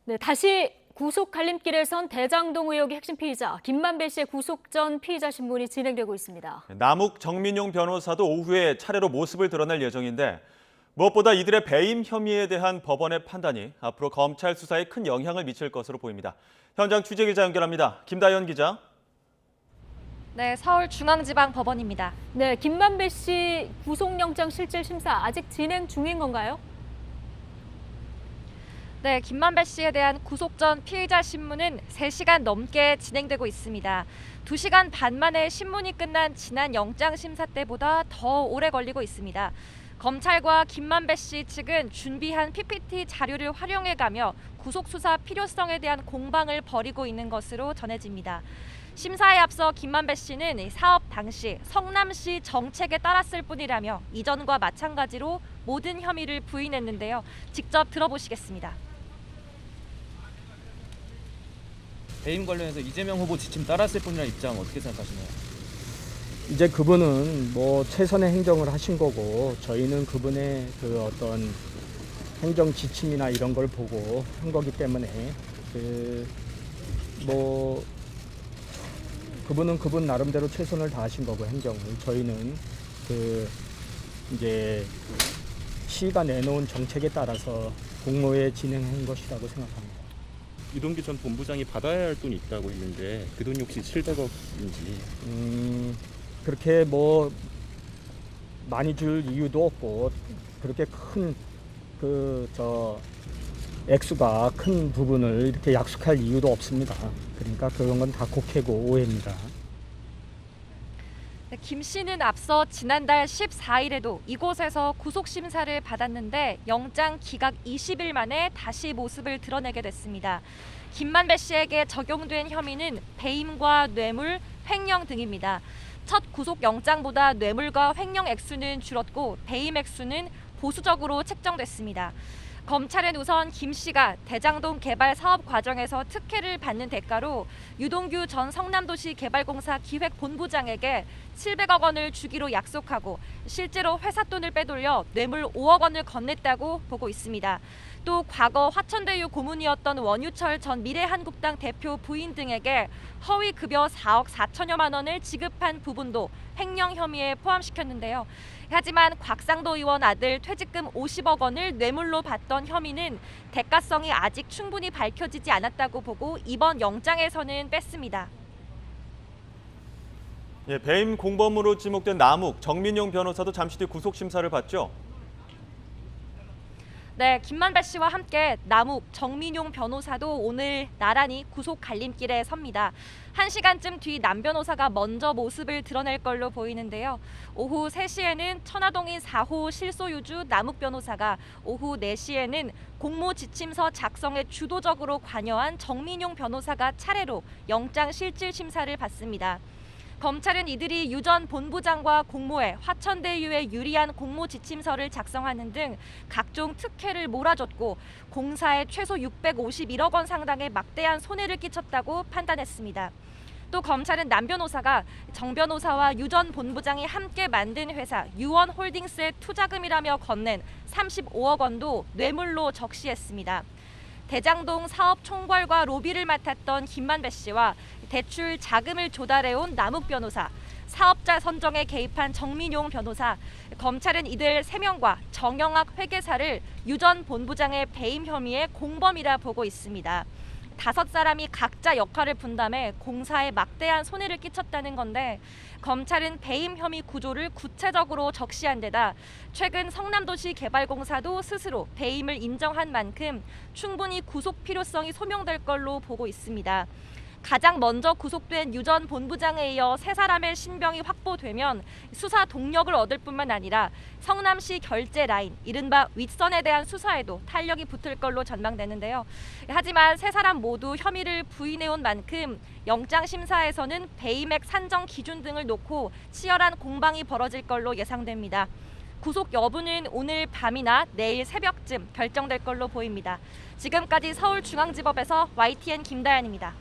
네, 다시 구속 갈림길에 선 대장동 의혹의 핵심 피의자 김만배 씨의 구속 전 피의자 신문이 진행되고 있습니다. 남욱 정민용 변호사도 오후에 차례로 모습을 드러낼 예정인데 무엇보다 이들의 배임 혐의에 대한 법원의 판단이 앞으로 검찰 수사에 큰 영향을 미칠 것으로 보입니다. 현장 취재기자 연결합니다. 김다연 기자. 네, 서울중앙지방법원입니다. 네, 김만배 씨 구속영장 실질 심사 아직 진행 중인 건가요? 네, 김만배 씨에 대한 구속 전 피의자 신문은 3시간 넘게 진행되고 있습니다. 2시간 반 만에 신문이 끝난 지난 영장 심사 때보다 더 오래 걸리고 있습니다. 검찰과 김만배 씨 측은 준비한 PPT 자료를 활용해가며 구속 수사 필요성에 대한 공방을 벌이고 있는 것으로 전해집니다. 심사에 앞서 김만배 씨는 사업 당시 성남시 정책에 따랐을 뿐이라며 이전과 마찬가지로 모든 혐의를 부인했는데요. 직접 들어보시겠습니다. 배임 관련해서 이재명 후보 지침 따랐을 뿐이라는 입장 어떻게 생각하시나요? 이제 그분은 뭐 최선의 행정을 하신 거고 저희는 그분의 그 어떤 행정 지침이나 이런 걸 보고 한 거기 때문에 뭐 그분은 그분 나름대로 최선을 다하신 거고 행정을 저희는 이제 시가 내놓은 정책에 따라서 공모에 진행한 것이라고 생각합니다. 유동규 전 본부장이 받아야 할 돈이 있다고 했는데 그 돈이 혹시 700억인지. 그렇게 뭐 많이 줄 이유도 없고 그렇게 큰 액수가 큰 부분을 이렇게 약속할 이유도 없습니다. 그러니까 그런 건 다 곡해고 오해입니다. 네, 김 씨는 앞서 지난달 14일에도 이곳에서 구속심사를 받았는데 영장 기각 20일 만에 다시 모습을 드러내게 됐습니다. 김만배 씨에게 적용된 혐의는 배임과 뇌물, 횡령 등입니다. 첫 구속영장보다 뇌물과 횡령 액수는 줄었고 배임 액수는 보수적으로 책정됐습니다. 검찰은 우선 김 씨가 대장동 개발 사업 과정에서 특혜를 받는 대가로 유동규 전 성남도시개발공사 기획본부장에게 700억 원을 주기로 약속하고 실제로 회사 돈을 빼돌려 뇌물 5억 원을 건넸다고 보고 있습니다. 또 과거 화천대유 고문이었던 원유철 전 미래한국당 대표 부인 등에게 허위 급여 4억 4천여만 원을 지급한 부분도 횡령 혐의에 포함시켰는데요. 하지만 곽상도 의원 아들 퇴직금 50억 원을 뇌물로 받던 혐의는 대가성이 아직 충분히 밝혀지지 않았다고 보고 이번 영장에서는 뺐습니다. 예, 배임 공범으로 지목된 남욱 정민용 변호사도 잠시 뒤 구속 심사를 받죠. 네, 김만배 씨와 함께 남욱 정민용 변호사도 오늘 나란히 구속 갈림길에 섭니다. 1시간쯤 뒤 남 변호사가 먼저 모습을 드러낼 걸로 보이는데요. 오후 3시에는 천화동인 4호 실소유주 남욱 변호사가, 오후 4시에는 공모 지침서 작성에 주도적으로 관여한 정민용 변호사가 차례로 영장 실질 심사를 받습니다. 검찰은 이들이 유 전 본부장과 공모해 화천대유에 유리한 공모 지침서를 작성하는 등 각종 특혜를 몰아줬고 공사에 최소 651억 원 상당의 막대한 손해를 끼쳤다고 판단했습니다. 또 검찰은 남 변호사가 정 변호사와 유 전 본부장이 함께 만든 회사 유원홀딩스의 투자금이라며 건넨 35억 원도 뇌물로 적시했습니다. 대장동 사업 총괄과 로비를 맡았던 김만배 씨와 대출 자금을 조달해온 남욱 변호사, 사업자 선정에 개입한 정민용 변호사, 검찰은 이들 3명과 정영학 회계사를 유 전 본부장의 배임 혐의의 공범이라 보고 있습니다. 5사람이 각자 역할을 분담해 공사에 막대한 손해를 끼쳤다는 건데 검찰은 배임 혐의 구조를 구체적으로 적시한 데다 최근 성남도시개발공사도 스스로 배임을 인정한 만큼 충분히 구속 필요성이 소명될 걸로 보고 있습니다. 가장 먼저 구속된 유 전 본부장에 이어 3사람의 신병이 확보되면 수사 동력을 얻을 뿐만 아니라 성남시 결제 라인, 이른바 윗선에 대한 수사에도 탄력이 붙을 걸로 전망되는데요. 하지만 3사람 모두 혐의를 부인해온 만큼 영장 심사에서는 배임액 산정 기준 등을 놓고 치열한 공방이 벌어질 걸로 예상됩니다. 구속 여부는 오늘 밤이나 내일 새벽쯤 결정될 걸로 보입니다. 지금까지 서울중앙지법에서 YTN 김다연입니다.